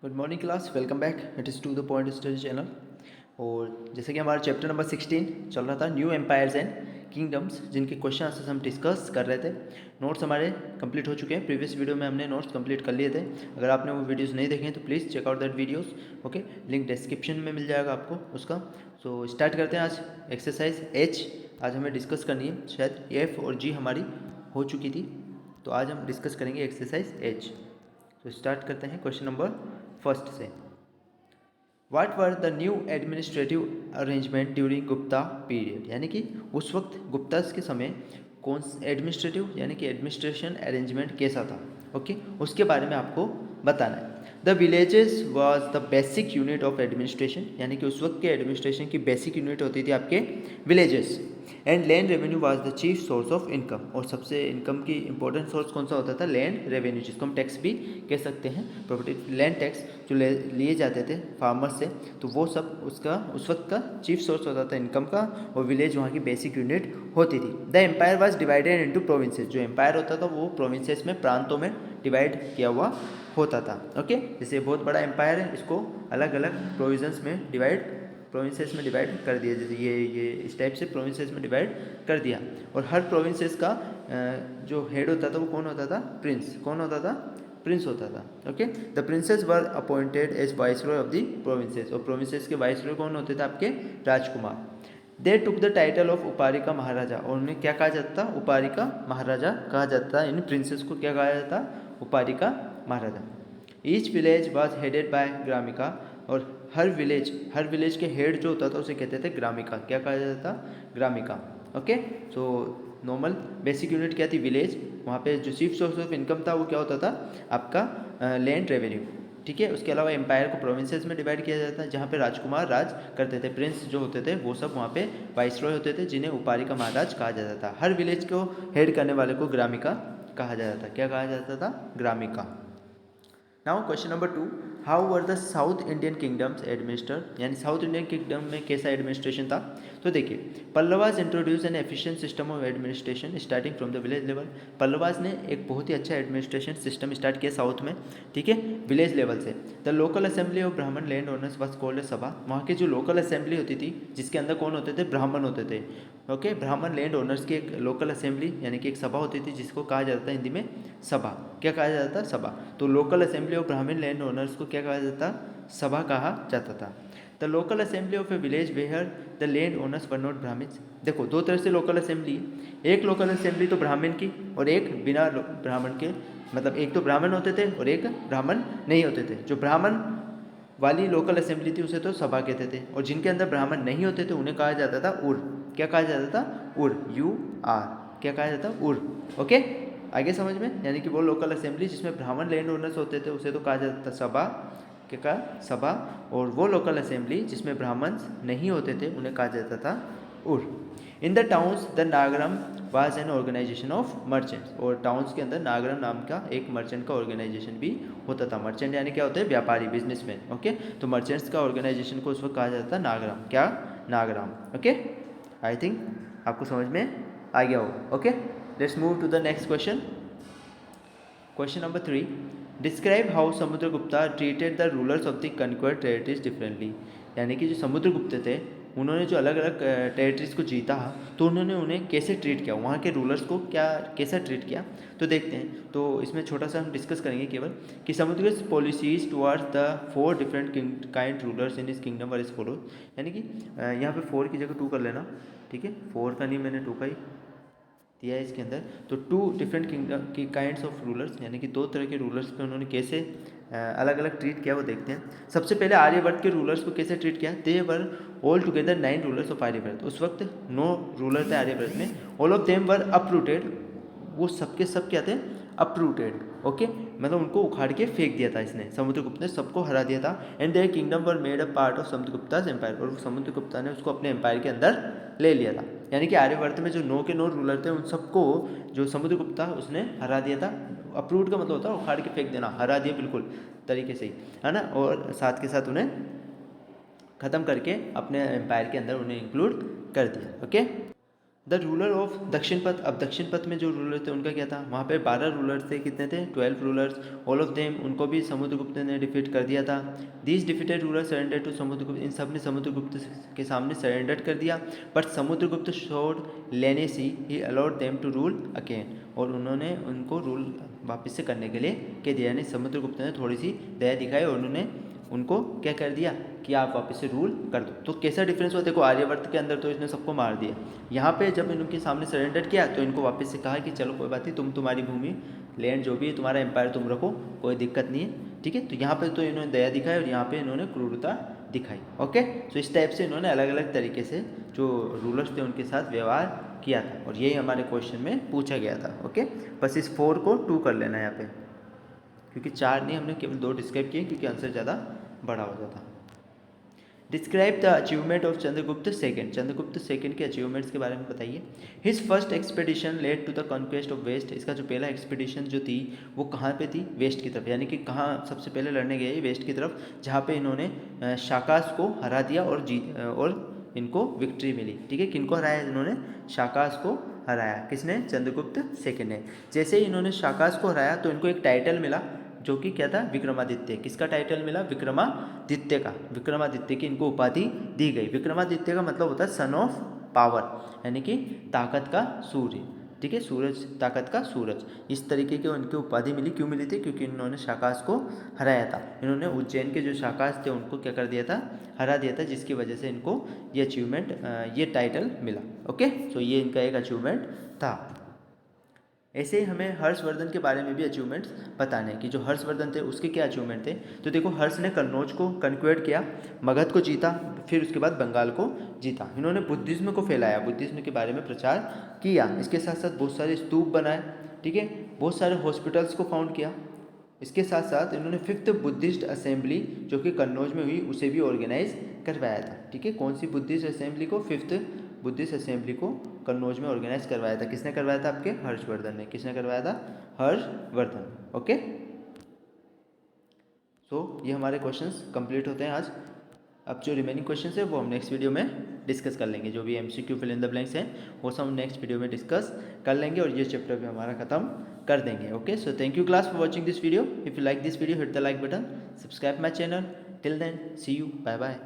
Good morning class, welcome back. It is to the point study channel. और जैसे कि हमारा चैप्टर नंबर 16 चल रहा था, न्यू एम्पायर्स एंड किंगडम्स, जिनके क्वेश्चन आंसर्स हम डिस्कस कर रहे थे। नोट्स हमारे कंप्लीट हो चुके हैं। प्रीवियस वीडियो में हमने नोट्स कंप्लीट कर लिए थे। अगर आपने वो वीडियोस नहीं देखे हैं तो please check out that videos. Okay, link description में मिल जाएगा आपको उसका। सो स्टार्ट करते हैं आज एक्सरसाइज एच। आज हमें डिस्कस करनी है। शायद एफ और जी हमारी हो चुकी थी, तो आज हम डिस्कस करेंगे एक्सरसाइज एच। तो स्टार्ट करते हैं क्वेश्चन नंबर फर्स्ट से। What were the new administrative arrangement during Gupta period, यानी कि उस वक्त गुप्ता के समय कौन एडमिनिस्ट्रेटिव यानी कि एडमिनिस्ट्रेशन अरेंजमेंट कैसा था। ओके, उसके बारे में आपको बताना है। The villages was the basic unit of administration, यानी कि उस वक्त के एडमिनिस्ट्रेशन की बेसिक यूनिट होती थी आपके villages. And land revenue was the chief source of income, और सबसे इनकम की इंपॉर्टेंट सोर्स कौन सा होता था? लैंड रेवेन्यू, जिसको हम टैक्स भी कह सकते हैं, प्रॉपर्टी लैंड टैक्स जो लिए जाते थे फार्मर्स से, तो वो सब उसका उस वक्त का चीफ सोर्स होता था इनकम का, और विलेज वहाँ की बेसिक यूनिट होती थी। The empire was divided into provinces, जो एम्पायर होता था वो प्रोविंसेस में, प्रांतों में डिवाइड किया हुआ होता था। ओके, जैसे बहुत बड़ा एम्पायर है, इसको अलग अलग प्रोविजंस में प्रोविंसेस में डिवाइड कर दिया। जैसे ये इस टाइप से प्रोविंसेस में डिवाइड कर दिया। और हर प्रोविंसेस का जो हेड होता था वो कौन होता था? प्रिंस। कौन होता था? प्रिंस होता था। Okay, the princes were appointed as viceroy of the provinces, और प्रोविंसेस के वाइसरॉय कौन होते थे? आपके राजकुमार। They took the title of Uparika Maharaja, और उन्हें क्या कहा जाता था? उपारिका महाराजा कहा जाता था। इन प्रिंसेस को क्या कहा जाता? उपारिका महाराजा। Each village was headed by ग्रामिका, और हर विलेज के हेड जो होता था उसे कहते थे ग्रामिका। क्या कहा जाता था? ग्रामिका। Okay, so normal basic unit क्या थी? विलेज। वहाँ पे जो चीफ सोर्स ऑफ इनकम था वो क्या होता था? आपका लैंड रेवेन्यू। ठीक है, उसके अलावा एम्पायर को प्रोविंसेस में डिवाइड किया जाता है, जहाँ पे राजकुमार राज करते थे। प्रिंस जो होते थे वो सब वहाँ पे वाइसरॉय होते थे, जिन्हें उपारिका महाराज कहा जाता था। हर विलेज को हेड करने वाले को ग्रामिका कहा जाता था। क्या कहा जाता था? ग्रामिका। Now question number 2, how were the south Indian kingdoms administer, यानी साउथ इंडियन किंगडम में कैसा एडमिनिस्ट्रेशन था? तो देखिए, Pallavas introduce an efficient system of administration starting from the village level. Pallavas ने एक बहुत ही अच्छा एडमिनिस्ट्रेशन सिस्टम स्टार्ट किया साउथ में, ठीक है, विलेज लेवल से। द लोकल असेंबली ऑफ ब्राह्मण land owners was called sabha. वहाँ की जो लोकल असेंबली होती थी, जिसके अंदर कौन होते थे? ब्राह्मण होते थे। ओके, ब्राह्मण लैंड ओनर्स की एक लोकल असेंबली यानी कि एक सभा होती थी, जिसको कहा जाता है हिंदी में सभा। क्या कहा जाता था? सभा। तो लोकल असेंबली ऑफ ब्राह्मण लैंड ओनर्स को क्या कहा जाता? सभा कहा जाता था। The local assembly of a village where the land owners were not Brahmins. देखो, दो तरह से लोकल असेंबली, एक लोकल असेंबली तो ब्राह्मण की, और एक बिना ब्राह्मण के, मतलब एक तो ब्राह्मण होते थे और एक ब्राह्मण नहीं होते थे। जो ब्राह्मण वाली लोकल असेंबली थी उसे तो सभा कहते थे, और जिनके अंदर ब्राह्मण नहीं होते थे उन्हें कहा जाता था उर। क्या कहा जाता था? उर, UR। क्या कहा जाता? उर। ओके, आगे समझ में? यानी कि वो लोकल असेंबली जिसमें ब्राह्मण लैंड ओनर्स होते थे उसे तो कहा जाता था सभा। क्या कहा? सभा। और वो लोकल असेंबली जिसमें ब्राह्मण नहीं होते थे उन्हें कहा जाता था Ur. In the towns the Nagaram was an organisation of merchants, और टाउन्स के अंदर नागरम नाम का एक मर्चेंट का ऑर्गेनाइजेशन भी होता था। मर्चेंट यानी क्या होते हैं? व्यापारी, बिजनेसमैन। ओके, तो मर्चेंट्स का ऑर्गेनाइजेशन को उस वक्त कहा जाता था नागराम। क्या? नागराम। ओके, आई थिंक आपको समझ में आ गया हो। Okay, let's move to the next question. Question number 3, describe how Samudragupta treated the rulers of the conquered territories differently, यानी कि जो समुद्रगुप्त थे उन्होंने जो अलग अलग टेरिटरीज को जीता, तो उन्होंने उन्हें कैसे ट्रीट किया, वहाँ के रूलर्स को कैसा ट्रीट किया, तो देखते हैं। तो इसमें छोटा सा हम डिस्कस करेंगे केवल कि Samudragupta policies towards the 4 different kind rulers in his kingdom were is follow, यानी कि यहाँ पे 4 की जगह 2 कर लेना, ठीक है। 4 का नहीं, मैंने 2 का ही दिया है इसके अंदर। तो 2 डिफरेंट किंगडम की काइंड्स ऑफ रूलर्स, यानी कि 2 तरह के रूलर्स पे उन्होंने कैसे अलग अलग ट्रीट किया वो देखते हैं। सबसे पहले आर्यवर्त के रूलर्स को कैसे ट्रीट किया? They were all together 9 rulers of Aryavarta. उस वक्त 9 रूलर थे आर्यवर्त में। All of them were uprooted, वो सबके सब क्या थे? अपरूटेड। ओके, मतलब उनको उखाड़ के फेंक दिया था इसने, समुद्रगुप्त ने सबको हरा दिया था। And their kingdom were made a part of Samudragupta's empire, और समुद्रगुप्ता ने उसको अपने एम्पायर के अंदर ले लिया था। यानी कि आर्यवर्त में जो 9 के 9 रूलर थे उन सबको जो समुद्रगुप्ता उसने हरा दिया था। अप्रूट का मतलब होता है उखाड़ के फेंक देना, हरा दिया बिल्कुल तरीके से ही, है ना। और साथ के साथ उन्हें ख़त्म करके अपने एम्पायर के अंदर उन्हें इंक्लूड कर दिया। ओके, द रूलर ऑफ दक्षिण पथ, अब दक्षिण पथ में जो रूलर थे उनका क्या था, वहाँ पे 12 रूलर्स थे, कितने थे 12 रूलर्स, ऑल ऑफ देम, उनको भी समुद्रगुप्त ने डिफीट कर दिया था। These defeated ruler surrender to Samudragupta, इन सब ने समुद्रगुप्त के सामने सरेंडर कर दिया। But Samudragupta showed leniency he allowed them to rule again, और उन्होंने उनको रूल वापस से करने के लिए कह दिया, यानी समुद्रगुप्त ने थोड़ी सी दया दिखाई और उन्होंने उनको क्या कर दिया कि आप वापस से रूल कर दो। तो कैसा डिफरेंस हुआ, देखो आर्यवर्त के अंदर तो इसने सबको मार दिया, यहाँ पे जब इनके सामने सरेंडर किया तो इनको वापस से कहा कि चलो कोई बात नहीं, तुम तुम्हारी भूमि लैंड जो भी है तुम्हारा एम्पायर तुम रखो, कोई दिक्कत नहीं है, ठीक है। तो यहाँ पे तो इन्होंने दया दिखाई और यहाँ पे इन्होंने क्रूरता दिखाई। ओके, तो इस टाइप से इन्होंने अलग अलग तरीके से जो रूलर्स थे उनके साथ व्यवहार किया था, और यही हमारे क्वेश्चन में पूछा गया था। ओके, बस इस 4 को 2 कर लेना है यहाँ पे, क्योंकि 4 नहीं, हमने केवल 2 डिस्क्राइब किए क्योंकि आंसर ज़्यादा बड़ा हो जाता। Describe the achievement of Chandragupta second, Chandragupta second के अचीवमेंट्स के बारे में बताइए। His first expedition led to the conquest of west, इसका जो पहला एक्सपेडिशन जो थी वो कहाँ पे थी, वेस्ट की तरफ, यानी कि कहाँ सबसे पहले लड़ने गए, वेस्ट की तरफ, जहाँ पे इन्होंने शाकास को हरा दिया और इनको विक्ट्री मिली। ठीक है, किनको हराया इन्होंने, शाकास को हराया, किसने, चंद्रगुप्त सेकेंड ने। जैसे ही इन्होंने शाकास को हराया तो इनको एक टाइटल मिला जो कि क्या था, विक्रमादित्य। किसका टाइटल मिला, विक्रमादित्य का, विक्रमादित्य की इनको उपाधि दी गई। विक्रमादित्य का मतलब होता है सन ऑफ पावर, यानी कि ताकत का सूर्य। ठीक है, सूरज, ताकत का सूरज, इस तरीके की उनकी उपाधि मिली। क्यों मिली थी, क्योंकि इन्होंने शाकास को हराया था। इन्होंने उज्जैन के जो शाकास थे उनको क्या कर दिया था, हरा दिया था, जिसकी वजह से इनको ये अचीवमेंट, ये टाइटल मिला। ओके, तो ये इनका एक अचीवमेंट था। ऐसे ही हमें हर्षवर्धन के बारे में भी अचीवमेंट्स बताने हैं कि जो हर्षवर्धन थे उसके क्या अचीवमेंट थे। तो देखो, हर्ष ने कन्नौज को कन्क्वेयर किया, मगध को जीता, फिर उसके बाद बंगाल को जीता। इन्होंने बुद्धिज्म को फैलाया, बुद्धिज्म के बारे में प्रचार किया, इसके साथ साथ बहुत सारे स्तूप बनाए, ठीक है, बहुत सारे हॉस्पिटल्स को फाउंड किया। इसके साथ साथ इन्होंने 5th बुद्धिस्ट असेंबली जो कि कन्नौज में हुई उसे भी ऑर्गेनाइज करवाया था। ठीक है, कौन सी बुद्धिस्ट असेंबली को, 5th बुद्धिस्ट असेंबली को कन्नौज में ऑर्गेनाइज करवाया था। किसने करवाया था, आपके हर्षवर्धन ने। किसने करवाया था, हर्षवर्धन। ओके, सो ये हमारे क्वेश्चंस कंप्लीट होते हैं आज। अब जो रिमेनिंग क्वेश्चंस है वो हम नेक्स्ट वीडियो में डिस्कस कर लेंगे। जो भी MCQ fill in the blanks हैं वो सब हम नेक्स्ट वीडियो में डिस्कस कर लेंगे और ये चैप्टर भी हमारा खत्म कर देंगे। Okay, so thank you class for watching this video. If you like this video, hit the like button, subscribe my channel. Till then, see you, bye bye.